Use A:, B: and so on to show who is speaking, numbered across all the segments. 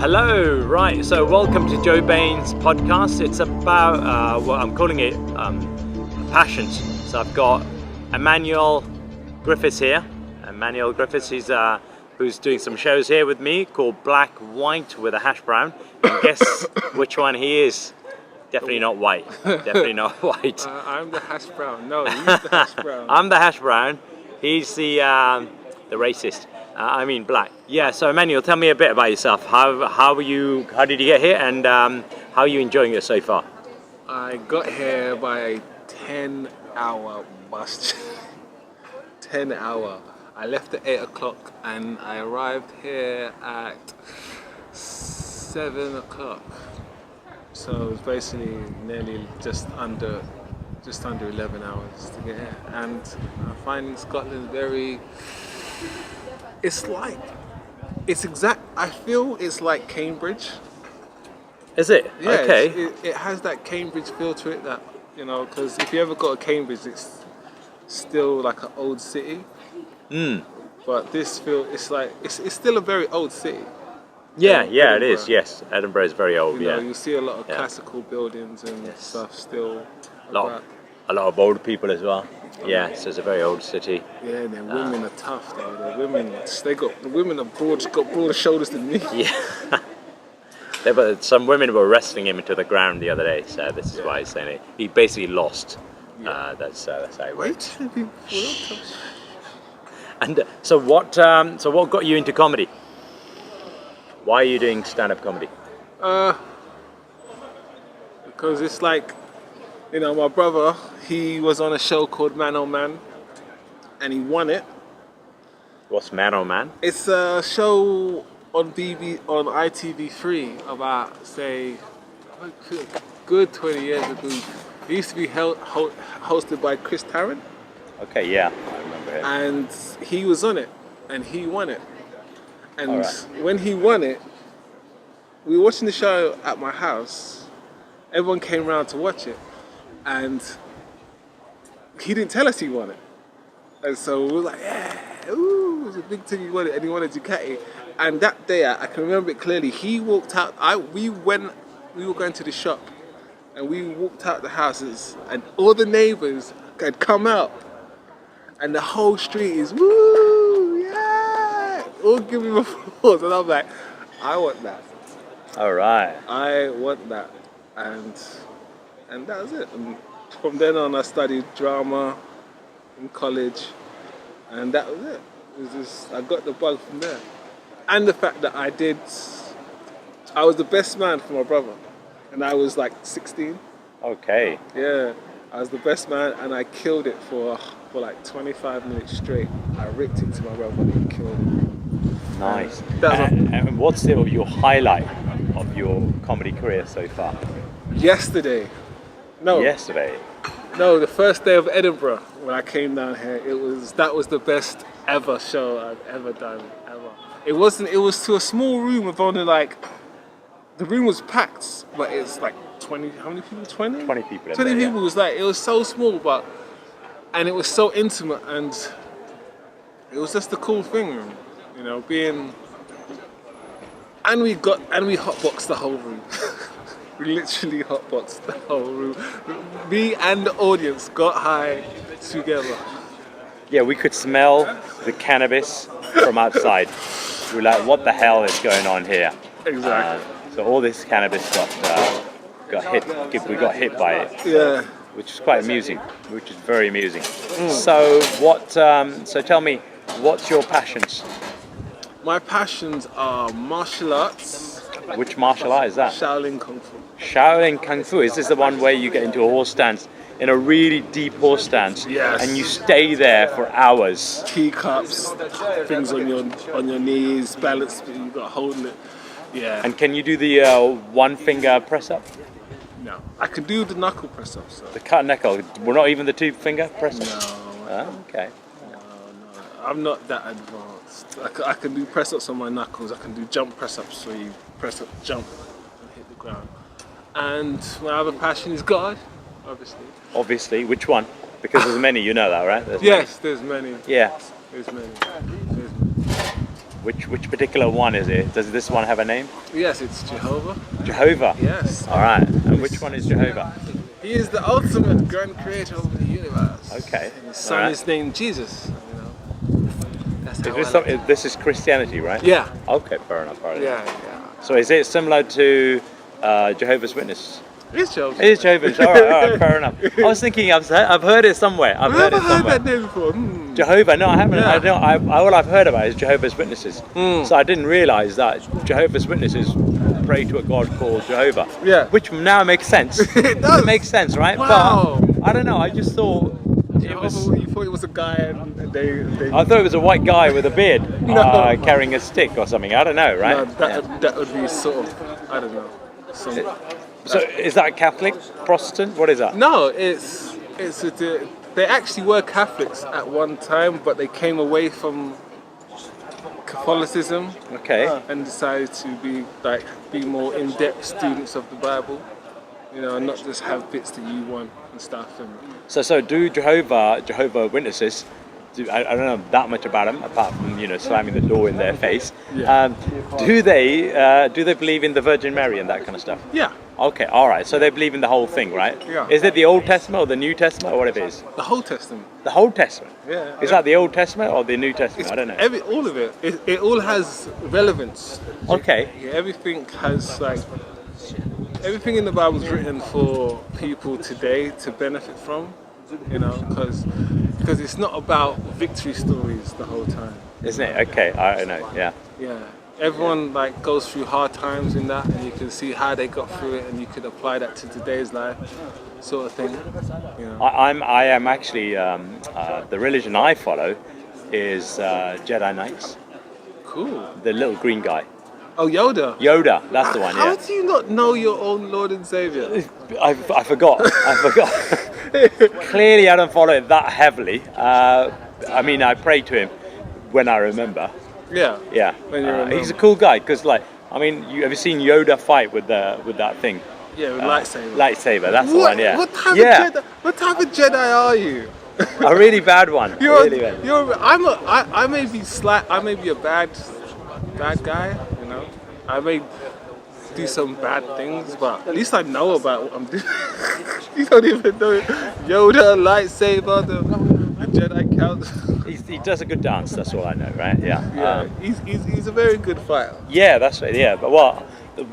A: Hello, right, so welcome to Joe Bains' podcast. It's about, I'm calling it passions. So I've got Emmanuel Griffiths here. Emmanuel Griffiths, who's doing some shows here with me called Black White with a Hash Brown. And guess which one he is? Definitely not white. Definitely not white.
B: I'm the hash brown. No, he's the hash brown.
A: I'm the hash brown. He's the racist. I mean black. Yeah. So Emmanuel, tell me a bit about yourself. How did you get here, and how are you enjoying it so far?
B: I got here by a 10-hour bus. 10 hour. I left at 8 o'clock and I arrived here at 7 o'clock. So it was basically nearly just under 11 hours to get here. And I find Scotland I feel it's like Cambridge.
A: Is it?
B: Yeah,
A: okay.
B: It has that Cambridge feel to it, that, you know, because if you ever go to Cambridge, it's still like an old city. But this it's still a very old city.
A: Yeah, it is. Yes, Edinburgh is very old.
B: You know, you see a lot of classical buildings and
A: Yes.
B: stuff still.
A: A lot of old people as well. Yeah, so it's a very old city.
B: Yeah, and their women are tough though. The women got broader shoulders than me.
A: Yeah. Some women were wrestling him into the ground the other day, so this is why he's saying it. He basically lost.
B: Yeah.
A: That's how it
B: Wait,
A: went. And so what got you into comedy? Why are you doing stand-up comedy?
B: Because it's like, you know, my brother, he was on a show called Man on Man, and he won it.
A: What's Man on Man?
B: It's a show on ITV3 about, say, a good 20 years ago. It used to be hosted by Chris Tarrant.
A: Okay, yeah, I remember it.
B: And he was on it, and he won it. And
A: Right.
B: when he won it, we were watching the show at my house. Everyone came around to watch it, and he didn't tell us he won it. And so we were like, yeah, ooh, it was a big thing, he won it, and he wanted Ducati. And that day, I can remember it clearly. He walked out. We were going to the shop, and we walked out the houses, and all the neighbours had come out, and the whole street is woo, yeah, all giving him applause, and I'm like, I want that.
A: All right.
B: I want that, and that was it. And from then on, I studied drama in college, and that was it. It was just, I got the bug from there, and the fact that I was the best man for my brother, and I was like 16.
A: Okay.
B: Yeah, I was the best man, and I killed it for like 25 minutes straight. I ripped it to my brother and killed it.
A: Nice.
B: And
A: And what's your highlight of your comedy career so far?
B: Yesterday,
A: Yesterday.
B: No, the first day of Edinburgh when I came down here, that was the best ever show I've ever done, ever. It was to a small room of only the room was packed, but it's like 20, how many people? 20?
A: 20 people in
B: 20
A: there,
B: people, it was so small, and it was so intimate, and it was just a cool thing, you know, and we hotboxed the whole room. We literally hotboxed the whole room. Me and the audience got high together.
A: Yeah, we could smell the cannabis from outside. We were like, what the hell is going on here?
B: Exactly.
A: So all this cannabis got hit. We got hit by it.
B: Yeah.
A: Which is quite amusing. Which is very amusing. So so tell me, what's your passions?
B: My passions are martial arts.
A: Which martial art is that?
B: Shaolin Kung Fu.
A: Shaolin Kung Fu. Is this the one where you get into a horse stance, in a really deep horse stance,
B: Yes.
A: and you stay there for hours?
B: Teacups, things on your knees, balance, you got to hold it. Yeah.
A: And can you do the one finger press up?
B: No. I can do the knuckle press up, so.
A: The cut knuckle. We're not even the two finger press up?
B: No.
A: Okay.
B: No. I'm not that advanced. I can do press ups on my knuckles. I can do jump press ups where you press up, jump, and hit the ground. And my other passion is God, obviously.
A: Obviously, which one? Because there's many, you know that, right?
B: Yes, there's many.
A: Yeah.
B: There's many.
A: Which particular one is it? Does this one have a name?
B: Yes, it's Jehovah.
A: Jehovah.
B: Yes.
A: All right. And which one is Jehovah?
B: He is the ultimate grand creator of the universe.
A: Okay.
B: And his son is named Jesus. You know. That's how
A: This is Christianity, right?
B: Yeah.
A: Okay, fair enough. Fair enough.
B: Yeah.
A: So is it similar to Jehovah's Witnesses?
B: It's Jehovah.
A: It is Jehovah's. All right, fair enough. I was thinking, I've heard it somewhere. I've heard it
B: Never heard
A: somewhere.
B: that name before.
A: Jehovah? No, I haven't.
B: Yeah.
A: I don't. All I've heard about is Jehovah's Witnesses. So I didn't realise that Jehovah's Witnesses pray to a God called Jehovah.
B: Yeah.
A: Which now makes sense.
B: It does.
A: It makes sense, right?
B: Wow.
A: But I don't know. I just thought it was.
B: You thought it was a guy and they
A: I thought it was a white guy with a beard
B: No.
A: carrying a stick or something. I don't know, right?
B: No, that would be sort of, I don't know.
A: So is that Catholic, Protestant? What is that?
B: No, they actually were Catholics at one time, but they came away from Catholicism
A: Okay.
B: and decided to be more in-depth students of the Bible, you know, and not just have bits that you want and stuff. And
A: So do Jehovah Witnesses? I don't know that much about them, apart from slamming the door in their face.
B: Yeah.
A: Do they believe in the Virgin Mary and that kind of stuff?
B: yeah,
A: Okay, all right. So they believe in the whole thing, right?
B: Yeah.
A: Is it the Old Testament or the New Testament or whatever it is?
B: the whole Testament.
A: The whole Testament.
B: Yeah.
A: Is that the Old Testament or the New Testament? I don't know.
B: All of it. It all has relevance.
A: Okay.
B: Yeah, everything has everything in the Bible is written for people today to benefit from, you know, because it's not about victory stories the whole time.
A: Isn't it? Okay, I know. Yeah.
B: Yeah, everyone goes through hard times in that, and you can see how they got through it, and you could apply that to today's life, sort of thing. You know.
A: I am actually the religion I follow is Jedi Knights.
B: Cool.
A: The little green guy.
B: Oh, Yoda.
A: Yoda, that's the one.
B: How
A: Yeah.
B: do you not know your own Lord and Savior?
A: I forgot. Clearly, I don't follow it that heavily. I mean, I pray to him when I remember.
B: Yeah.
A: Yeah.
B: When you remember.
A: He's a cool guy because, have you seen Yoda fight with that thing?
B: Yeah, with lightsaber.
A: Lightsaber, that's the one. Yeah.
B: What type
A: yeah.
B: of Jedi? What type of Jedi are you?
A: A really bad one. Really bad.
B: I may be a bad guy, you know. I may do some bad things, but at least I know about what I'm doing. You don't even know Yoda, lightsaber, the Jedi count.
A: He does a good dance. That's all I know, right? Yeah.
B: Yeah, he's a very good fighter.
A: Yeah, that's right. Yeah, but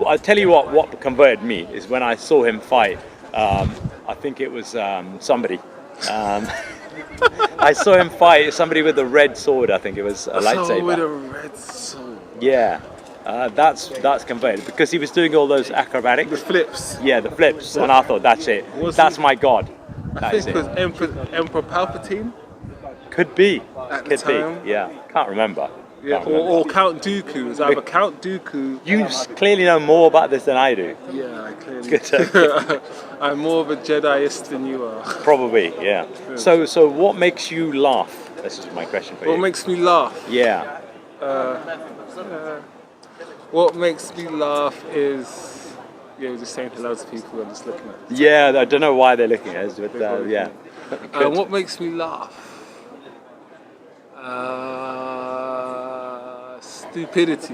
A: I'll tell you what converted me is when I saw him fight. I think it was somebody. I saw him fight somebody with a red sword. I think it was a lightsaber.
B: With a red sword.
A: Yeah, that's converted because he was doing all those acrobatics.
B: The flips.
A: Yeah, the flips, and I thought that's it. That's my god.
B: I think it was Emperor Palpatine.
A: Could be.
B: At the
A: Could
B: time.
A: be. Yeah, can't remember.
B: Yeah, or Count Dooku. It was either Count Dooku.
A: You clearly know more about this than I do.
B: Yeah, I clearly.
A: Good.
B: I'm more of a Jediist than you are.
A: Probably, yeah. So what makes you laugh? This is my question for you.
B: What makes me laugh?
A: Yeah.
B: What makes me laugh is just saying hello to people and just looking at them.
A: Yeah, I don't know why they're looking at us, but yeah.
B: What makes me laugh? Stupidity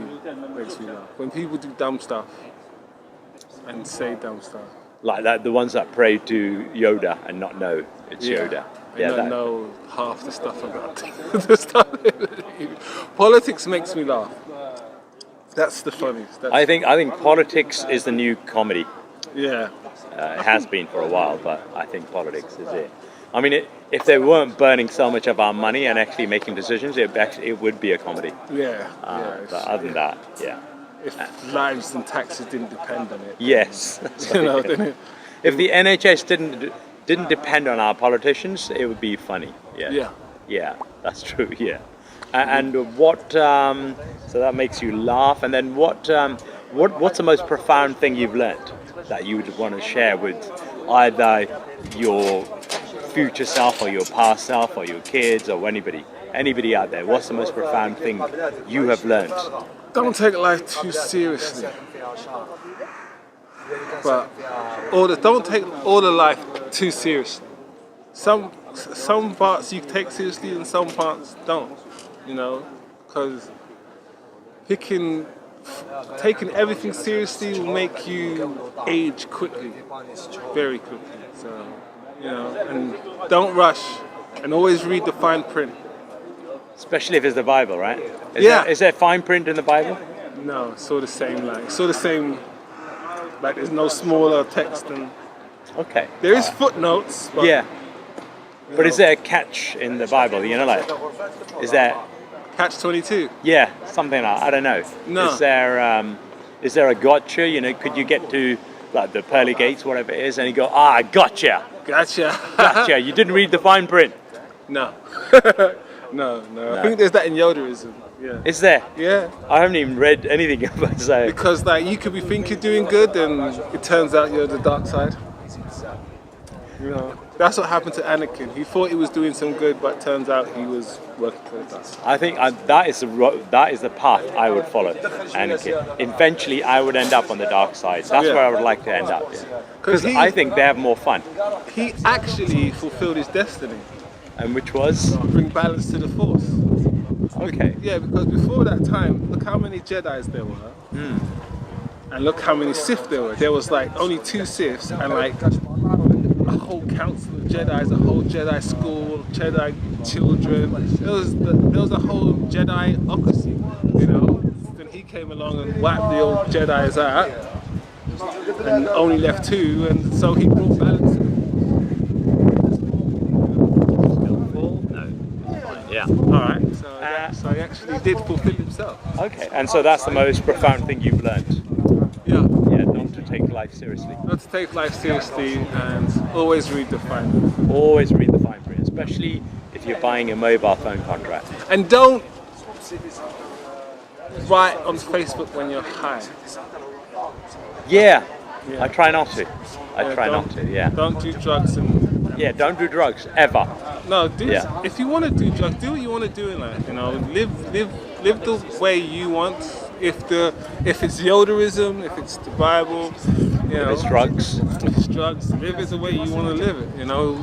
B: makes me laugh. When people do dumb stuff and say dumb stuff.
A: Like that, the ones that pray to Yoda and not know it's Yoda.
B: Yeah, I don't know half the stuff about the stuff. Politics makes me laugh. That's the funniest.
A: I think politics is the new comedy.
B: Yeah.
A: It has been for a while, but I think politics is it. I mean, if they weren't burning so much of our money and actually making decisions, it would be a comedy.
B: Yeah.
A: But other than that, yeah.
B: If lives and taxes didn't depend on it.
A: Yes. If the NHS didn't depend on our politicians, it would be funny. Yeah. Yeah, that's true. Yeah. And what? So that makes you laugh. And then what's the most profound thing you've learned that you would want to share with either your future self or your past self or your kids or anybody out there? What's the most profound thing you have learned?
B: Don't take life too seriously. But don't take all the life too seriously. Some parts you take seriously and some parts don't. You know, because taking everything seriously will make you age quickly, very quickly. So, and don't rush, and always read the fine print.
A: Especially if it's the Bible, right? Is there fine print in the Bible?
B: No, it's all the same. Like there's no smaller text than.
A: Okay.
B: There is footnotes. But,
A: yeah. But is there a catch in the Bible? Is there?
B: Catch 22.
A: Yeah, something like I don't know.
B: No.
A: Is there a gotcha? Could you get to like the pearly gates, whatever it is, and you go, gotcha.
B: Gotcha.
A: You didn't read the fine print.
B: No. No. I think there's that in Yodeism. Yeah.
A: Is there?
B: Yeah.
A: I haven't even read anything about it.
B: Because you could think you're doing good, and it turns out you're the dark side. That's what happened to Anakin. He thought he was doing some good, but turns out he was working for the dark side.
A: I think that is the path I would follow, Anakin. Eventually, I would end up on the dark side. That's where I would like to end up. Because I think they have more fun.
B: He actually fulfilled his destiny.
A: And which was?
B: Bring balance to the Force.
A: Okay.
B: Yeah, because before that time, look how many Jedis there were. And look how many Sith there were. There was like only 2 Siths and like a whole council of Jedis, a whole Jedi school, Jedi children. There was a whole Jedi-ocracy, Then he came along and wiped the old Jedis out and only left 2, and so he brought balance to the
A: Yeah. All right.
B: So he actually did fulfill himself.
A: Okay. And so that's the most profound thing you've learned.
B: Yeah.
A: Yeah. Not to take life seriously.
B: Not to take life seriously, and always read the fine print.
A: Always read the fine print, especially if you're buying a mobile phone contract.
B: And don't write on Facebook when you're high.
A: Yeah. I try not to. Yeah.
B: Don't do drugs and.
A: Yeah, don't do drugs ever.
B: No, if you want to do drugs, do what you want to do in life. Live the way you want. If it's Yodeism, if it's the Bible,
A: if it's drugs.
B: If it's drugs, live it the way you want to live it.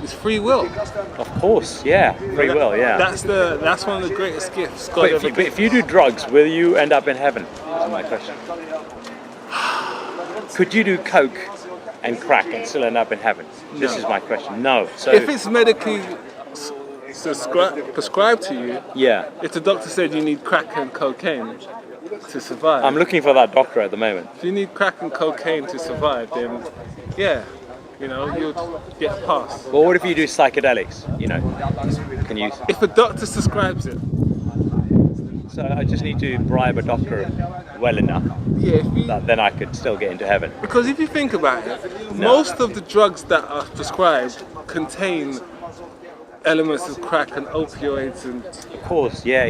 B: It's free will.
A: Of course, yeah, free will, yeah.
B: That's one of the greatest gifts God ever gave.
A: But if you do drugs, will you end up in heaven? That's my question. Could you do coke and crack and still end up in heaven? This is my question. No. So
B: if it's medically prescribed to you, if the doctor said you need crack and cocaine to survive,
A: I'm looking for that doctor at the moment.
B: If you need crack and cocaine to survive, then you'll get a pass.
A: Well, what if you do psychedelics? Can you?
B: If a doctor prescribes it.
A: So I just need to bribe a doctor well enough that then I could still get into heaven.
B: Because if you think about it, most of the drugs that are prescribed contain elements of crack and opioids and.
A: Of course, yeah.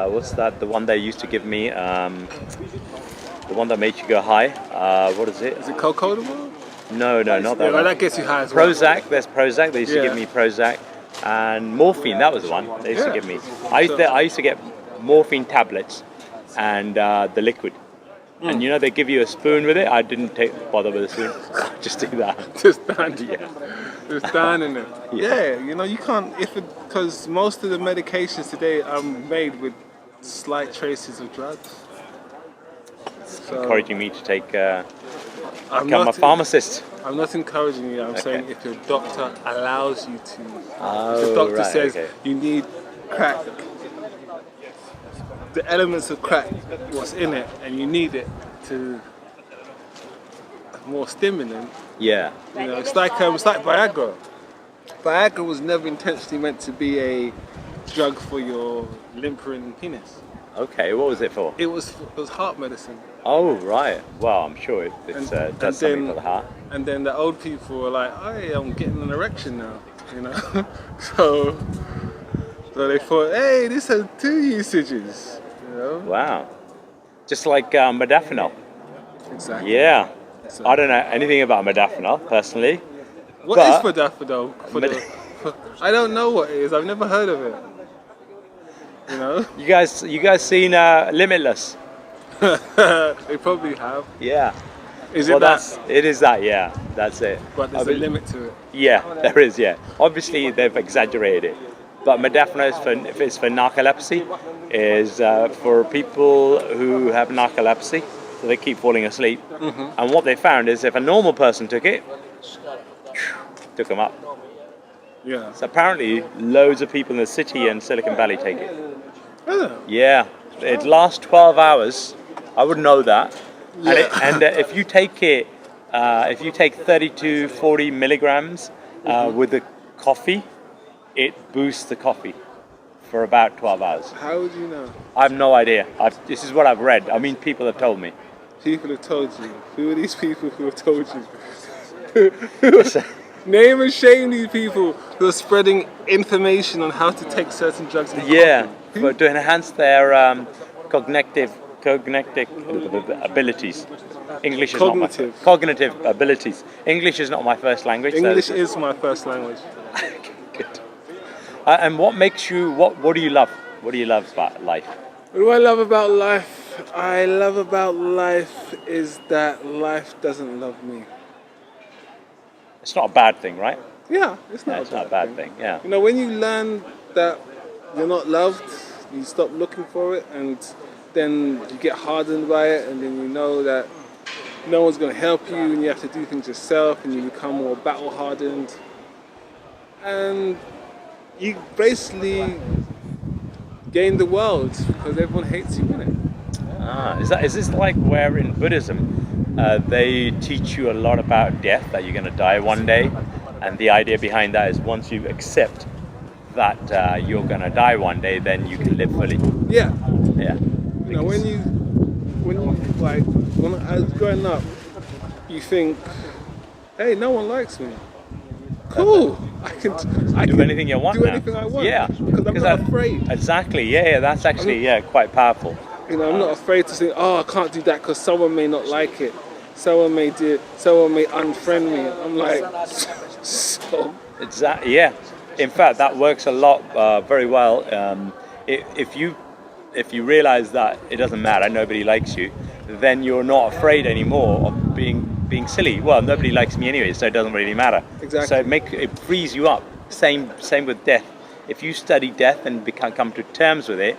A: What's that? The one they used to give me, the one that made you go high. What is it?
B: Is it cocaine?
A: No, not that one.
B: That gets you high as well.
A: Prozac. There's Prozac. They used to give me Prozac. And morphine, that was the one they used to give me. I used to get morphine tablets and the liquid. And you know, they give you a spoon with it. I didn't bother with a spoon. Just do that.
B: Just stand, just down in it. Yeah, you know, you can't, because most of the medications today are made with slight traces of drugs.
A: So, encouraging me to take, become a pharmacist.
B: I'm not encouraging you. I'm saying if your doctor allows you to.
A: Oh,
B: if the doctor says you need crack, the elements of crack, what's in it, and you need it to more stimulant.
A: Yeah.
B: You know, it's like Viagra. Viagra was never intentionally meant to be a drug for your limpering penis.
A: Okay, what was it for?
B: It was heart medicine.
A: Oh, right. Well, I'm sure it does something for the heart.
B: And then the old people were like, hey, I'm getting an erection now, you know? so they thought, hey, this has 2 usages, you know?
A: Wow. Just like modafinil.
B: Exactly.
A: Yeah. Exactly. I don't know anything about modafinil, personally.
B: What is modafinil? I don't know what it is. I've never heard of it. You know? You guys seen Limitless? They probably have.
A: Yeah.
B: Is it that?
A: It is that, yeah. That's it.
B: But there's a limit to it.
A: Yeah, there is, yeah. Obviously, they've exaggerated it. but modafinil is if it's for narcolepsy, is for people who have narcolepsy, so they keep falling asleep. And what they found is if a normal person took it, took them up.
B: Yeah.
A: So apparently, loads of people in the city and Silicon Valley take it.
B: Oh.
A: Yeah, it lasts 12 hours. I wouldn't know that.
B: Yeah.
A: And if you take it, if you take 30 to 40 milligrams with the coffee, it boosts the coffee for about 12 hours.
B: How would you know?
A: I have no idea. This is what I've read. I mean, people have told me.
B: People have told you. Who are these people who have told you? Name and shame these people who are spreading information on how to take certain drugs.
A: Yeah, but to enhance their cognitive abilities. English is
B: Cognitive.
A: not my cognitive abilities. English is not my first language.
B: English
A: so
B: is my first language.
A: good. And what makes you? What do you love? What do you love about life?
B: What do I love about life? I love about life is that life doesn't love me.
A: It's not a bad thing, right?
B: Yeah, it's not.
A: It's not a bad thing. Yeah.
B: You know, when you learn that you're not loved, you stop looking for it, and then you get hardened by it, and then you know that no one's going to help you, and you have to do things yourself, and you become more battle hardened, and you basically gain the world because everyone hates you, innit?
A: Is this like where in Buddhism they teach you a lot about death, that you're going to die one day, and the idea behind that is once you accept that you're going to die one day, then you can live fully.
B: Yeah.
A: Yeah.
B: You know, when you like, when I was growing up, you think, hey, no one likes me. Cool. I can
A: do anything you want
B: do
A: now.
B: anything I want.
A: Yeah.
B: Because I'm not afraid.
A: Exactly. Yeah. That's actually quite powerful.
B: You know, I'm not afraid to say, oh, I can't do that because someone may not like it. Someone may unfriend me. I'm like, so.
A: Exactly. Yeah. In fact, that works a lot very well. If you realize that it doesn't matter, nobody likes you, then you're not afraid anymore of being silly. Well, nobody likes me anyway, so it doesn't really matter.
B: Exactly.
A: So it frees you up. Same with death. If you study death and come to terms with it,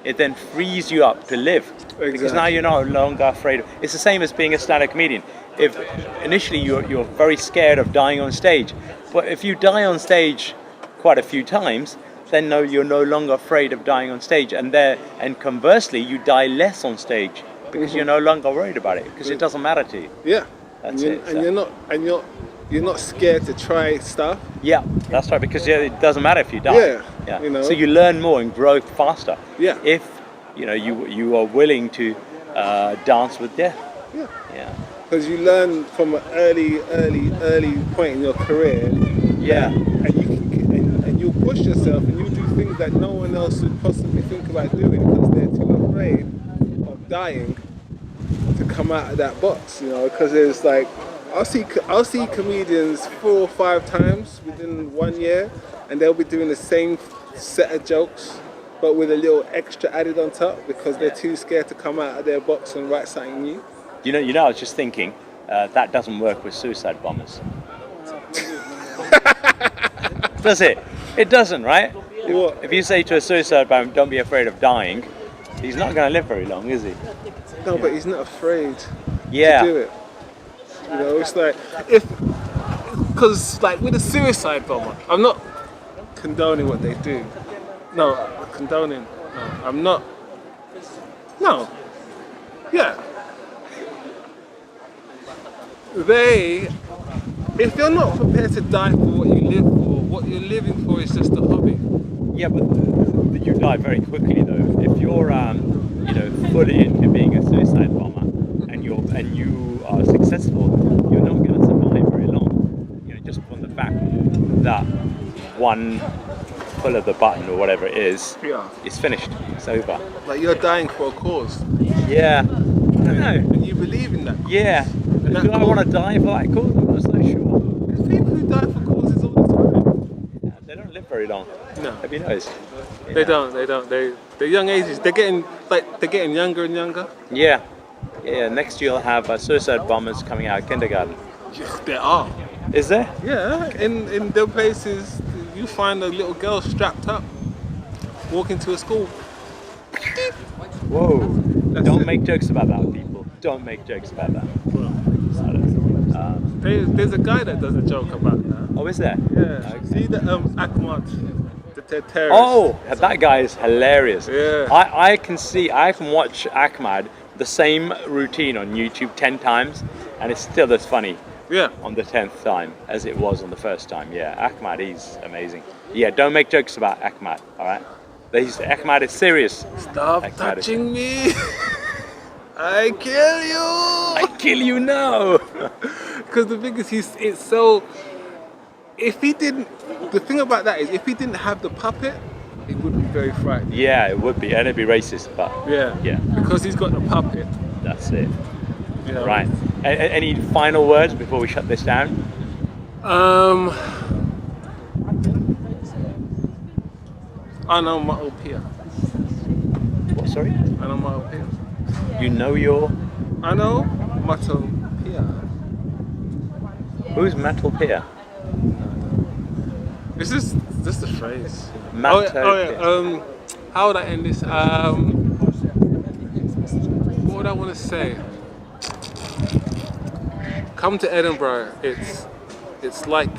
A: it then frees you up to live.
B: Exactly.
A: Because now you're no longer afraid. It's the same as being a stand-up comedian. If initially you're very scared of dying on stage, but if you die on stage quite a few times, then you're no longer afraid of dying on stage, and conversely you die less on stage because you're no longer worried about it because it doesn't matter to you.
B: Yeah.
A: That's
B: and
A: it.
B: You're not scared to try stuff.
A: Yeah, that's right, because it doesn't matter if you die.
B: Yeah. You know.
A: So you learn more and grow faster.
B: Yeah.
A: If you are willing to dance with death.
B: Yeah.
A: Yeah.
B: Because you learn from an early point in your career.
A: Yeah.
B: And you push yourself and you do things that no one else would possibly think about doing because they're too afraid of dying to come out of that box, because it's like I'll see comedians 4 or 5 times within 1 year, and they'll be doing the same set of jokes but with a little extra added on top because they're too scared to come out of their box and write something new.
A: You know, I was just thinking that doesn't work with suicide bombers. Does it? It doesn't, right?
B: What?
A: If you say to a suicide bomber, don't be afraid of dying, he's not going to live very long, is he?
B: No, but he's not afraid to do it. It's like, because like with a suicide bomber, I'm not condoning what they do. No, condoning. No, I'm not. No. Yeah. If you're not prepared to die for what you live for, what you're living for is just a hobby.
A: Yeah, but you die very quickly though. If you're, fully into being a suicide bomber and you are successful, you're not going to survive very long. Just from the fact that one pull of the button or whatever it is finished. It's over.
B: Like you're dying for a cause.
A: Yeah. I don't know.
B: And you believe in that cause.
A: Yeah. Do I want to die for that cause? I'm not so sure.
B: There's people who die for causes all the time.
A: Yeah, they don't live very long.
B: No.
A: Have you noticed?
B: They don't. They're young ages. They're getting younger and younger.
A: Yeah. Yeah. Next year you'll have suicide bombers coming out of kindergarten.
B: Yeah, there are.
A: Is there?
B: Yeah. In the places, you find a little girl strapped up, walking to a school.
A: Whoa! Don't
B: it.
A: make jokes about that, people. Don't make jokes about that.
B: There's a guy that does a joke about that.
A: Oh, is there?
B: Yeah.
A: Okay.
B: See the Ahmad, the terrorist.
A: Oh, that guy is hilarious.
B: Yeah.
A: I can watch Ahmad the same routine on YouTube 10 times, and it's still as funny.
B: Yeah.
A: On the 10th time as it was on the first time. Yeah, Ahmad, he's amazing. Yeah, don't make jokes about Ahmad, all right? Ahmad is serious.
B: Stop
A: Ahmad
B: touching me. I kill you.
A: I kill you now.
B: Because the thing is, it's so. If he didn't, the thing about that is, if he didn't have the puppet, it would be very frightening.
A: Yeah, it would be, and it'd be racist, but
B: Yeah. Because he's got the puppet.
A: that's it.
B: You know?
A: Right. Any final words before we shut this down?
B: Onomatopoeia.
A: What, sorry?
B: Onomatopoeia.
A: You know your...
B: Onomatopoeia.
A: Who's Metal Pier?
B: This is just the phrase.
A: Matopia.
B: How would I end this? What would I want to say? Come to Edinburgh. It's like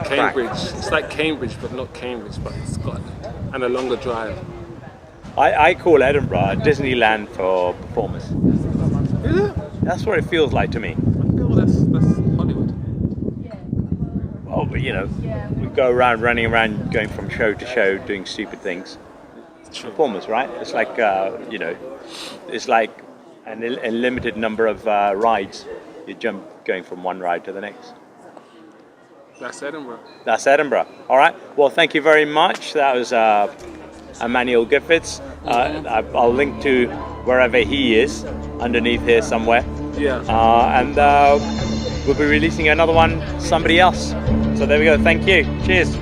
B: Cambridge. It's like Cambridge, but not Cambridge, but it's got and a longer drive.
A: I call Edinburgh a Disneyland for performers.
B: Is it?
A: That's what it feels like to me.
B: I feel that's Hollywood.
A: Well, but you know, we go around, running around, going from show to show, doing stupid things. Performers, right? It's like, you know, it's like a limited number of rides. You jump going from one ride to the next.
B: That's Edinburgh.
A: That's Edinburgh. All right. Well, thank you very much. That was Emmanuel Griffiths. I'll link to wherever he is underneath here somewhere.
B: Yeah.
A: And we'll be releasing another one, somebody else. So there we go. Thank you. Cheers.